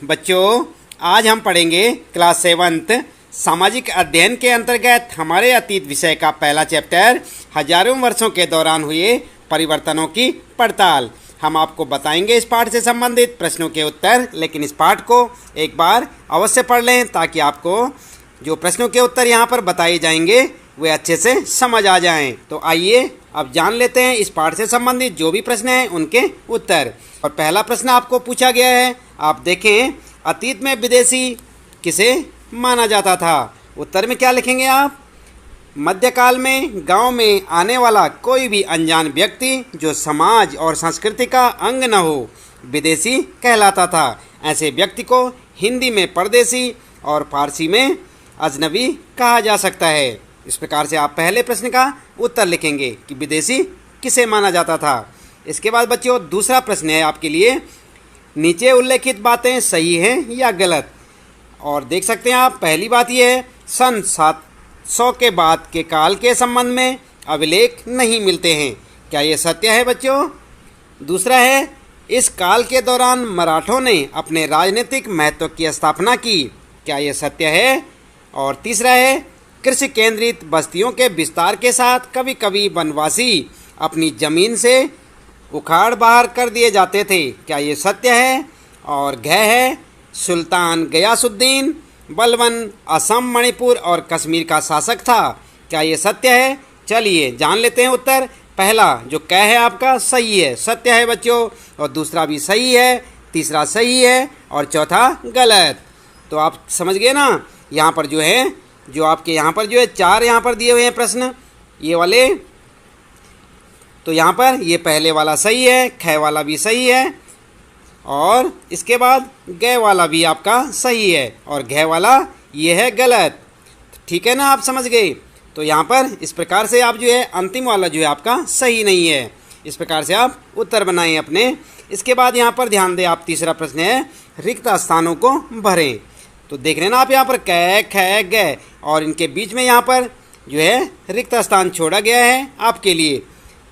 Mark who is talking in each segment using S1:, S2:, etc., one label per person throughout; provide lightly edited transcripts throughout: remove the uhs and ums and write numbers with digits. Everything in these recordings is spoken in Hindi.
S1: बच्चों, आज हम पढ़ेंगे क्लास 7th सामाजिक अध्ययन के अंतर्गत हमारे अतीत विषय का पहला चैप्टर हजारों वर्षों के दौरान हुए परिवर्तनों की पड़ताल। हम आपको बताएंगे इस पाठ से संबंधित प्रश्नों के उत्तर, लेकिन इस पाठ को एक बार अवश्य पढ़ लें ताकि आपको जो प्रश्नों के उत्तर यहाँ पर बताए जाएंगे वे अच्छे से समझ आ जाएं। तो आइए अब जान लेते हैं इस पाठ से संबंधित जो भी प्रश्न हैं उनके उत्तर। और पहला प्रश्न आपको पूछा गया है, आप देखें, अतीत में विदेशी किसे माना जाता था। उत्तर में क्या लिखेंगे आप? मध्यकाल में गांव में आने वाला कोई भी अनजान व्यक्ति जो समाज और संस्कृति का अंग न हो विदेशी कहलाता था। ऐसे व्यक्ति को हिंदी में परदेशी और फारसी में अजनबी कहा जा सकता है। इस प्रकार से आप पहले प्रश्न का उत्तर लिखेंगे कि विदेशी किसे माना जाता था। इसके बाद बच्चों दूसरा प्रश्न है आपके लिए, नीचे उल्लेखित बातें सही हैं या गलत। और देख सकते हैं आप, पहली बात यह है, सन 700 के बाद के काल के संबंध में अभिलेख नहीं मिलते हैं। क्या ये सत्य है बच्चों? दूसरा है, इस काल के दौरान मराठों ने अपने राजनीतिक महत्व की स्थापना की। क्या ये सत्य है? और तीसरा है, कृषि केंद्रित बस्तियों के विस्तार के साथ कभी कभी वनवासी अपनी जमीन से उखाड़ बाहर कर दिए जाते थे। क्या ये सत्य है? और घ है, सुल्तान गयासुद्दीन बलबन असम, मणिपुर और कश्मीर का शासक था। क्या ये सत्य है? चलिए जान लेते हैं उत्तर। पहला जो क है आपका सही है, सत्य है बच्चों, और दूसरा भी सही है, तीसरा सही है और चौथा गलत। तो आप समझ गए ना। यहाँ पर जो है, जो आपके यहाँ पर जो है 4 यहाँ पर दिए हुए हैं प्रश्न, ये वाले, तो यहाँ पर ये पहले वाला सही है, ख वाला भी सही है और इसके बाद ग वाला भी आपका सही है और घ वाला ये है गलत। ठीक है ना, आप समझ गए। तो यहाँ पर इस प्रकार से आप जो है अंतिम वाला जो है आपका सही नहीं है। इस प्रकार से आप उत्तर बनाएं अपने। इसके बाद यहाँ पर ध्यान दें आप, तीसरा प्रश्न है, रिक्त स्थानों को भरें। तो देख रहे ना आप यहाँ पर क ख ग और इनके बीच में यहाँ पर जो है रिक्त स्थान छोड़ा गया है आपके लिए।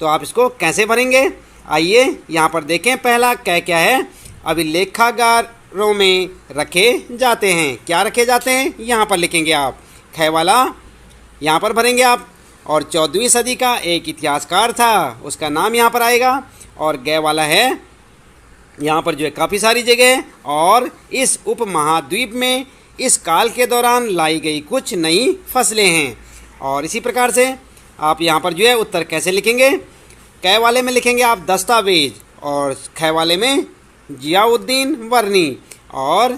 S1: तो आप इसको कैसे भरेंगे? आइए यहाँ पर देखें, पहला क क्या है, अभिलेखागारों में रखे जाते हैं। क्या रखे जाते हैं यहाँ पर लिखेंगे आप। ख वाला यहाँ पर भरेंगे आप। और 14वीं सदी का एक इतिहासकार था, उसका नाम यहाँ पर आएगा। और ग वाला है, यहाँ पर जो है काफ़ी सारी जगह है और इस उपमहाद्वीप में इस काल के दौरान लाई गई कुछ नई फसलें हैं। और इसी प्रकार से आप यहाँ पर जो है उत्तर कैसे लिखेंगे? क वाले में लिखेंगे आप दस्तावेज और ख वाले में जियाउद्दीन वर्नी और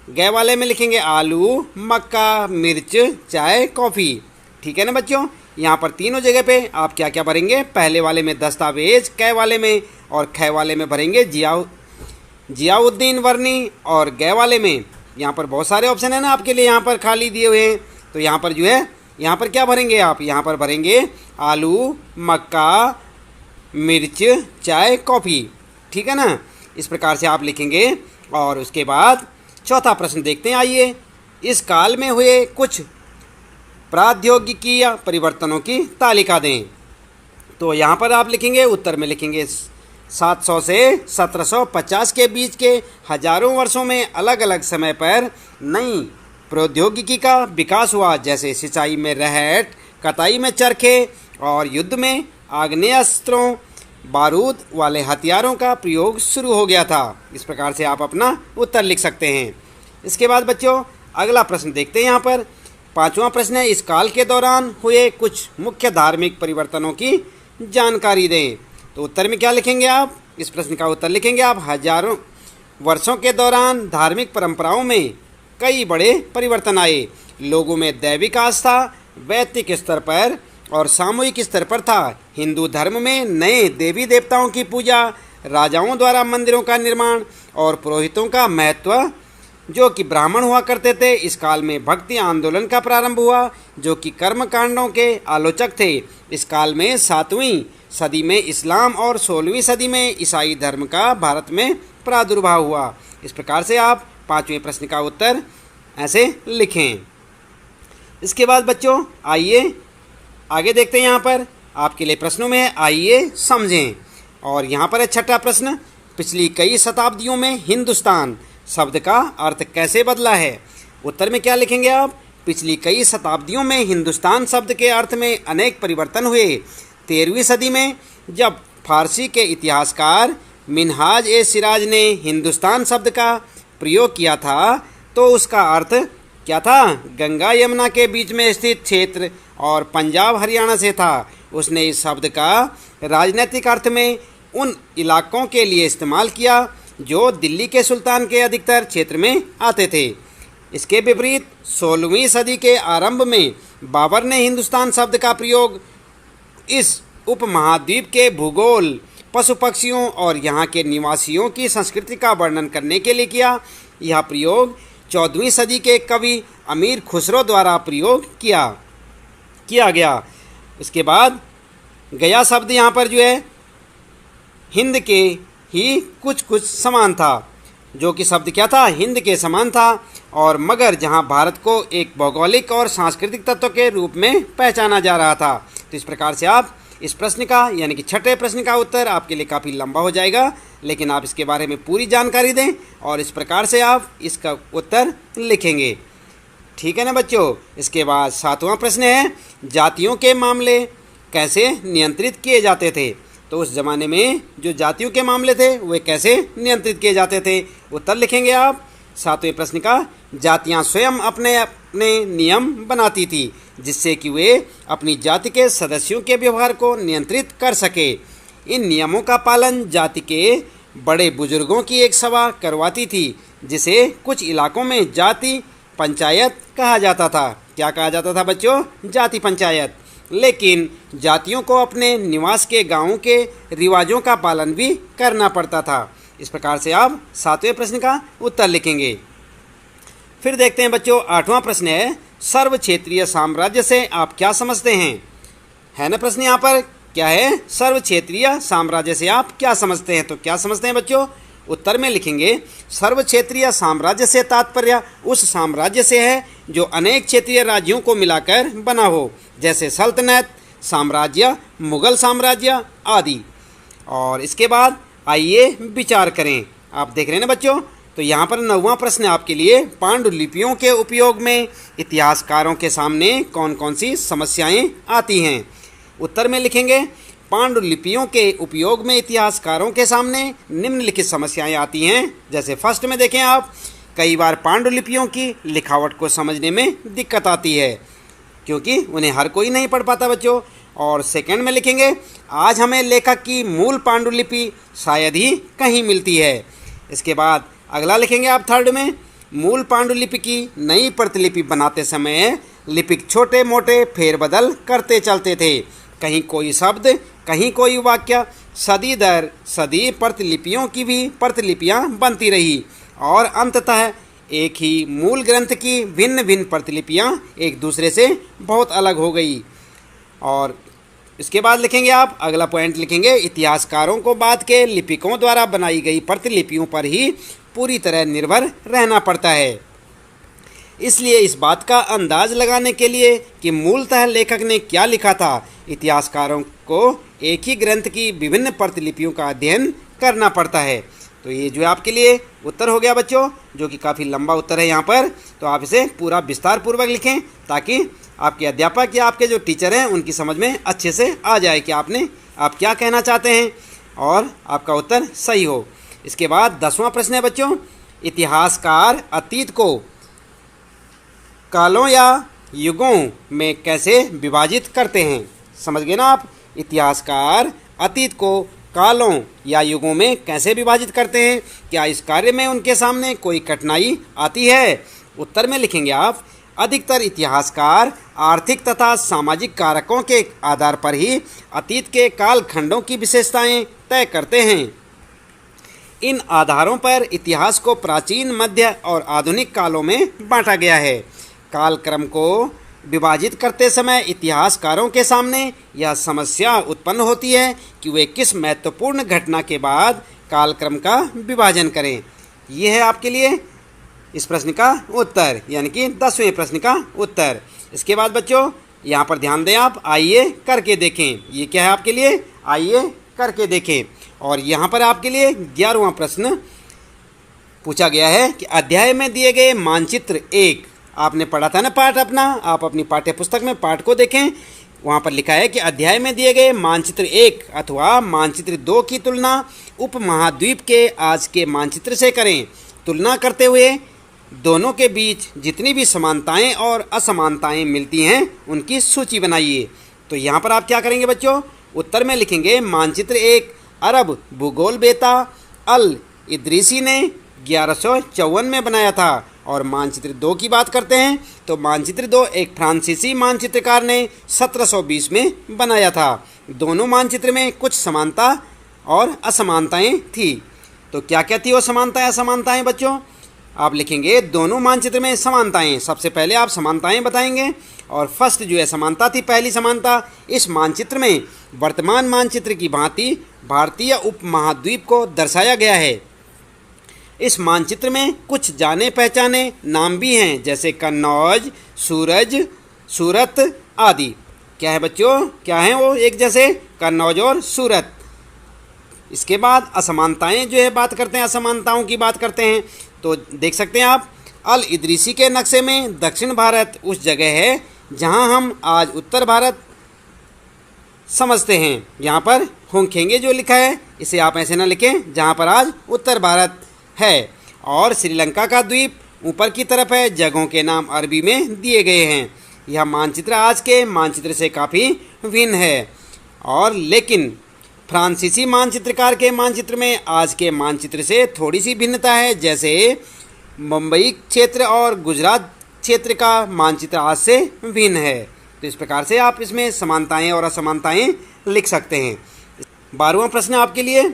S1: ग वाले में लिखेंगे आलू, मक्का, मिर्च, चाय, कॉफ़ी। ठीक है ना बच्चों। यहाँ पर तीनों जगह पे आप क्या क्या भरेंगे? पहले वाले में दस्तावेज, क वाले में, और ख वाले में भरेंगे जियाउद्दीन वर्नी और ग वाले में यहाँ पर बहुत सारे ऑप्शन है ना आपके लिए, यहाँ पर खाली दिए हुए हैं। तो यहाँ पर जो है, यहाँ पर क्या भरेंगे आप? यहाँ पर भरेंगे आलू, मक्का, मिर्च, चाय, कॉफ़ी। ठीक है ना, इस प्रकार से आप लिखेंगे। और उसके बाद चौथा प्रश्न देखते हैं। आइए, इस काल में हुए कुछ प्रौद्योगिकीय परिवर्तनों की तालिका दें। तो यहाँ पर आप लिखेंगे, उत्तर में लिखेंगे 700 से 1750 के बीच के हजारों वर्षों में अलग अलग समय पर नई प्रौद्योगिकी का विकास हुआ, जैसे सिंचाई में रहट, कटाई में चरखे और युद्ध में आग्नेयास्त्रों, बारूद वाले हथियारों का प्रयोग शुरू हो गया था। इस प्रकार से आप अपना उत्तर लिख सकते हैं। इसके बाद बच्चों अगला प्रश्न देखते हैं। यहाँ पर 5वां प्रश्न है, इस काल के दौरान हुए कुछ मुख्य धार्मिक परिवर्तनों की जानकारी दें। तो उत्तर में क्या लिखेंगे आप? इस प्रश्न का उत्तर लिखेंगे आप, हजारों वर्षों के दौरान धार्मिक परंपराओं में कई बड़े परिवर्तन आए। लोगों में दैविक आस्था वैयक्तिक स्तर पर और सामूहिक स्तर पर था। हिंदू धर्म में नए देवी देवताओं की पूजा, राजाओं द्वारा मंदिरों का निर्माण और पुरोहितों का महत्व, जो कि ब्राह्मण हुआ करते थे। इस काल में भक्ति आंदोलन का प्रारंभ हुआ, जो कि कर्म कांडों के आलोचक थे। इस काल में 7वीं सदी में इस्लाम और 16वीं सदी में ईसाई धर्म का भारत में प्रादुर्भाव हुआ। इस प्रकार से आप 5वें प्रश्न का उत्तर ऐसे लिखें। इसके बाद बच्चों आइए आगे देखते हैं। यहाँ पर आपके लिए प्रश्नों में है, आइए समझें। और यहाँ पर है छठा प्रश्न, पिछली कई शताब्दियों में हिंदुस्तान शब्द का अर्थ कैसे बदला है? उत्तर में क्या लिखेंगे आप? पिछली कई शताब्दियों में हिंदुस्तान शब्द के अर्थ में अनेक परिवर्तन हुए। 13वीं सदी में जब फारसी के इतिहासकार मिनहाज ए सिराज ने हिंदुस्तान शब्द का प्रयोग किया था तो उसका अर्थ क्या था? गंगा यमुना के बीच में स्थित क्षेत्र और पंजाब हरियाणा से था। उसने इस शब्द का राजनीतिक अर्थ में उन इलाकों के लिए इस्तेमाल किया जो दिल्ली के सुल्तान के अधिकतर क्षेत्र में आते थे। इसके विपरीत 16वीं सदी के आरंभ में बाबर ने हिंदुस्तान शब्द का प्रयोग इस उपमहाद्वीप के भूगोल, पशु पक्षियों और यहाँ के निवासियों की संस्कृति का वर्णन करने के लिए किया। यह प्रयोग 14वीं सदी के कवि अमीर खुसरो द्वारा प्रयोग किया गया। इसके बाद गया शब्द यहाँ पर जो है हिंद के ही कुछ समान था, जो कि शब्द क्या था? हिंद के समान था, और मगर जहाँ भारत को एक भौगोलिक और सांस्कृतिक तत्व के रूप में पहचाना जा रहा था। तो इस प्रकार से आप इस प्रश्न का यानी कि छठे प्रश्न का उत्तर आपके लिए काफ़ी लंबा हो जाएगा, लेकिन आप इसके बारे में पूरी जानकारी दें और इस प्रकार से आप इसका उत्तर लिखेंगे। ठीक है ना बच्चों? इसके बाद 7वां प्रश्न है, जातियों के मामले कैसे नियंत्रित किए जाते थे? तो उस ज़माने में जो जातियों के मामले थे वे कैसे नियंत्रित किए जाते थे? उत्तर लिखेंगे आप 7वें प्रश्न का, जातियां स्वयं अपने अपने नियम बनाती थी जिससे कि वे अपनी जाति के सदस्यों के व्यवहार को नियंत्रित कर सके। इन नियमों का पालन जाति के बड़े बुजुर्गों की एक सभा करवाती थी जिसे कुछ इलाकों में जाति पंचायत कहा जाता था। क्या कहा जाता था बच्चों? जाति पंचायत। लेकिन जातियों को अपने निवास के गांवों के रिवाजों का पालन भी करना पड़ता था। इस प्रकार से आप 7वें प्रश्न का उत्तर लिखेंगे। फिर देखते हैं बच्चों 8वां प्रश्न है, सर्व क्षेत्रीय साम्राज्य से आप क्या समझते हैं? है ना प्रश्न यहाँ पर? क्या है? सर्व क्षेत्रीय साम्राज्य से आप क्या समझते हैं? तो क्या समझते हैं बच्चों? उत्तर में लिखेंगे, सर्व क्षेत्रीय साम्राज्य से तात्पर्य उस साम्राज्य से है जो अनेक क्षेत्रीय राज्यों को मिलाकर बना हो, जैसे सल्तनत, साम्राज्य, मुगल साम्राज्य आदि। और इसके बाद आइए विचार करें। आप देख रहे हैं ना बच्चों? तो यहाँ पर 9वां प्रश्न आपके लिए, पांडुलिपियों के उपयोग में इतिहासकारों के सामने कौन कौन सी समस्याएं आती हैं? उत्तर में लिखेंगे, पांडुलिपियों के उपयोग में इतिहासकारों के सामने निम्नलिखित समस्याएं आती हैं। जैसे फर्स्ट में देखें आप, कई बार पांडुलिपियों की लिखावट को समझने में दिक्कत आती है क्योंकि उन्हें हर कोई नहीं पढ़ पाता बच्चों। और सेकंड में लिखेंगे, आज हमें लेखक की मूल पांडुलिपि शायद ही कहीं मिलती है। इसके बाद अगला लिखेंगे आप थर्ड में, मूल पांडुलिपि की नई प्रतिलिपि बनाते समय लिपिक छोटे मोटे फेरबदल करते चलते थे। कहीं कोई शब्द, कहीं कोई वाक्य, सदी दर सदी प्रतिलिपियों की भी प्रतिलिपियां बनती रही और अंततः एक ही मूल ग्रंथ की भिन्न भिन्न प्रतिलिपियां एक दूसरे से बहुत अलग हो गई। और इसके बाद लिखेंगे आप अगला पॉइंट लिखेंगे, इतिहासकारों को बाद के लिपिकों द्वारा बनाई गई प्रतिलिपियों पर ही पूरी तरह निर्भर रहना पड़ता है। इसलिए इस बात का अंदाज लगाने के लिए कि मूलतः लेखक ने क्या लिखा था, इतिहासकारों को एक ही ग्रंथ की विभिन्न प्रतिलिपियों का अध्ययन करना पड़ता है। तो ये जो आपके लिए उत्तर हो गया बच्चों, जो कि काफ़ी लंबा उत्तर है यहाँ पर, तो आप इसे पूरा विस्तार पूर्वक लिखें ताकि आपके अध्यापक या आपके जो टीचर हैं उनकी समझ में अच्छे से आ जाए कि आप क्या कहना चाहते हैं और आपका उत्तर सही हो। इसके बाद 10वां प्रश्न है बच्चों, इतिहासकार अतीत को कालों या युगों में कैसे विभाजित करते हैं? समझ गए ना आप? इतिहासकार अतीत को कालों या युगों में कैसे विभाजित करते हैं? क्या इस कार्य में उनके सामने कोई कठिनाई आती है? उत्तर में लिखेंगे आप, अधिकतर इतिहासकार आर्थिक तथा सामाजिक कारकों के आधार पर ही अतीत के कालखंडों की विशेषताएं तय करते हैं। इन आधारों पर इतिहास को प्राचीन, मध्य और आधुनिक कालों में बांटा गया है। कालक्रम को विभाजित करते समय इतिहासकारों के सामने यह समस्या उत्पन्न होती है कि वे किस महत्वपूर्ण घटना के बाद कालक्रम का विभाजन करें। यह है आपके लिए इस प्रश्न का उत्तर, यानी कि 10वें प्रश्न का उत्तर। इसके बाद बच्चों यहाँ पर ध्यान दें आप, आइए करके देखें। ये क्या है आपके लिए? आइए करके देखें। और यहाँ पर आपके लिए 11वां प्रश्न, पूछा गया है कि अध्याय में दिए गए मानचित्र 1, आपने पढ़ा था ना पाठ अपना, आप अपनी पाठ्य पुस्तक में पाठ को देखें, वहाँ पर लिखा है कि अध्याय में दिए गए मानचित्र 1 अथवा मानचित्र 2 की तुलना उपमहाद्वीप के आज के मानचित्र से करें। तुलना करते हुए दोनों के बीच जितनी भी समानताएं और असमानताएं मिलती हैं उनकी सूची बनाइए। तो यहाँ पर आप क्या करेंगे बच्चों, उत्तर में लिखेंगे मानचित्र 1 अरब भूगोलवेत्ता अल इदरीसी ने 1154 में बनाया था, और मानचित्र 2 की बात करते हैं तो मानचित्र 2 एक फ्रांसीसी मानचित्रकार ने 1720 में बनाया था। दोनों मानचित्र में कुछ समानता और असमानताएं थी। तो क्या क्या थी वो समानताएं असमानताएं बच्चों, आप लिखेंगे दोनों मानचित्र में समानताएं। सबसे पहले आप समानताएं बताएंगे, और फर्स्ट जो है समानता थी, पहली समानता, इस मानचित्र में वर्तमान मानचित्र की भांति भारतीय उपमहाद्वीप को दर्शाया गया है। इस मानचित्र में कुछ जाने पहचाने नाम भी हैं, जैसे कन्नौज, सूरत आदि। क्या है बच्चों, क्या हैं वो एक जैसे, कन्नौज और सूरत। इसके बाद असमानताएं जो है बात करते हैं, असमानताओं की बात करते हैं। तो देख सकते हैं आप, अल इदरीसी के नक्शे में दक्षिण भारत उस जगह है जहां हम आज उत्तर भारत समझते हैं। यहाँ पर होंगखेंगे जो लिखा है इसे आप ऐसे ना लिखें जहाँ पर आज उत्तर भारत है, और श्रीलंका का द्वीप ऊपर की तरफ है, जगहों के नाम अरबी में दिए गए हैं। यह मानचित्र आज के मानचित्र से काफ़ी भिन्न है, और लेकिन फ्रांसीसी मानचित्रकार के मानचित्र में आज के मानचित्र से थोड़ी सी भिन्नता है, जैसे मुंबई क्षेत्र और गुजरात क्षेत्र का मानचित्र आज से भिन्न है। तो इस प्रकार से आप इसमें समानताएं और असमानताएं लिख सकते हैं। 12वां प्रश्न आपके लिए,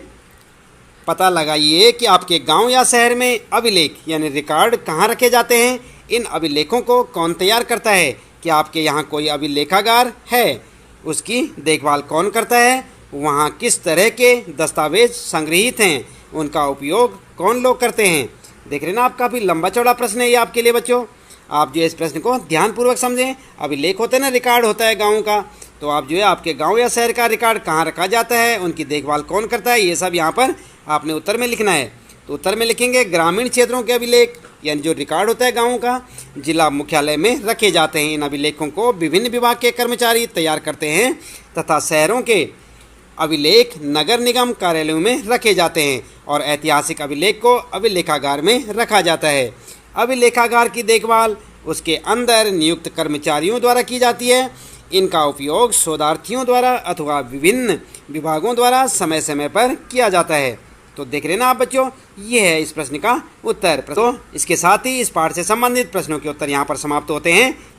S1: पता लगाइए कि आपके गांव या शहर में अभिलेख यानी रिकॉर्ड कहाँ रखे जाते हैं। इन अभिलेखों को कौन तैयार करता है। क्या आपके यहाँ कोई अभिलेखागार है, उसकी देखभाल कौन करता है, वहाँ किस तरह के दस्तावेज संग्रहित हैं, उनका उपयोग कौन लोग करते हैं। देख रहे ना आप, काफ़ी लंबा चौड़ा प्रश्न है ये आपके लिए बच्चों। आप जो है इस प्रश्न को ध्यानपूर्वक समझें। अभिलेख होते हैं ना, रिकॉर्ड होता है गाँव का, तो आप जो है आपके गांव या शहर का रिकॉर्ड कहाँ रखा जाता है, उनकी देखभाल कौन करता है, ये सब यहाँ पर आपने उत्तर में लिखना है। तो उत्तर में लिखेंगे ग्रामीण क्षेत्रों के अभिलेख, यानी जो रिकॉर्ड होता है गाँव का, जिला मुख्यालय में रखे जाते हैं। इन अभिलेखों को विभिन्न विभाग के कर्मचारी तैयार करते हैं, तथा शहरों के अभिलेख नगर निगम कार्यालयों में रखे जाते हैं, और ऐतिहासिक अभिलेख को अभिलेखागार में रखा जाता है। अभिलेखागार की देखभाल उसके अंदर नियुक्त कर्मचारियों द्वारा की जाती है। इनका उपयोग शोधार्थियों द्वारा अथवा विभिन्न विभागों द्वारा समय समय पर किया जाता है। तो देख रहे ना आप बच्चों, ये है इस प्रश्न का उत्तर। तो इसके साथ ही इस पाठ से संबंधित प्रश्नों के उत्तर यहाँ पर समाप्त होते हैं।